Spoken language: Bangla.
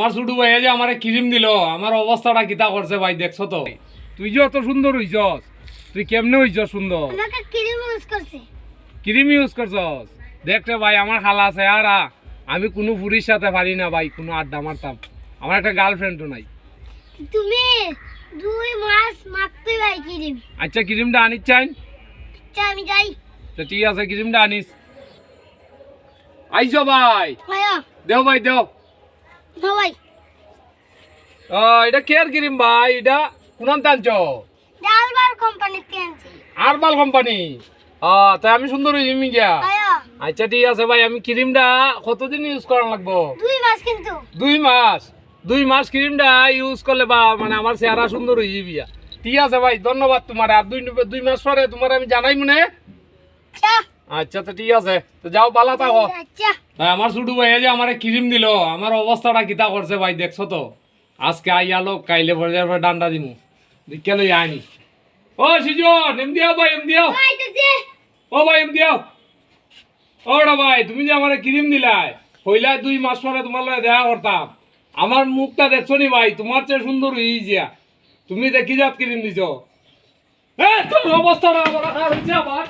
আমার ছোট ভাই যে আমার ক্রিম দিল, আমার অবস্থাটা কিতা করছে ভাই, দেখছো তো? তুই যে অত সুন্দর হইছস, তুই কেমনে হইছস সুন্দর? আমাকে ক্রিম ইউজ করছে। ক্রিম ইউজ করছস? দেখ রে ভাই, আমার খালা আছে আর আমি কোনো পুরীর সাথে পারি না ভাই কোনো আড্ডা মারতাম। আমার একটা গার্লফ্রেন্ডও নাই। তুমি 2 মাস মারতে ভাই ক্রিম। আচ্ছা ক্রিমটা আনিস চাই? আচ্ছা আমি যাই। তো ঠিক আছে, ক্রিমটা আনিস। আইসো ভাই, ভাইয়া দেও ভাই দেও। না ভাই, এটা কেয়ার ক্রিম ভাই, এটা কোনান টানছো? ডালবার কোম্পানিতে আনছি। আরবাল কোম্পানি। তাই আমি সুন্দর হয়েছি মিয়া। ভাইয়া আচ্ছা ঠিক আছে ভাই, আমি ক্রিমটা কতদিন ইউজ করা লাগবো? 2 মাস কিন্তু। 2 মাস? 2 মাস ক্রিমটা ইউজ করলে বা মানে আমার চেহারা সুন্দর হয়ে যাবি। ঠিক আছে ভাই, ধন্যবাদ তোমার। আর 2 মাস পরে তোমার আমি জানাই মনে। আচ্ছা আচ্ছা তো ঠিক আছে, তো যাও পালা থাকো। আচ্ছা ভাই আমার ছোট ভাই যে আমার ক্রিম দিল, আমার অবস্থাটা কিতা করছে ভাই, দেখছো তো? আজকে আইয়ালো, কাইলে পরে ডান্ডা দিমু। বিকেলে আইনি। ও সিজন, এম দিও ভাই, এম দিও। আইতেছে। ও ভাই এম দিও। ওরা ভাই, তুমি যে আমার ক্রিম দিলাই, হইলা 2 মাস পরে তোমার লগে দেখা করতাম। আমার মুখটা দেখছো নি ভাই, তোমার চেয়ে সুন্দর হয়েছে। তুমি দেখি যাত ক্রিম দিছো। তোমার অবস্থাটা আমার খারাপ হয়েছে আবার।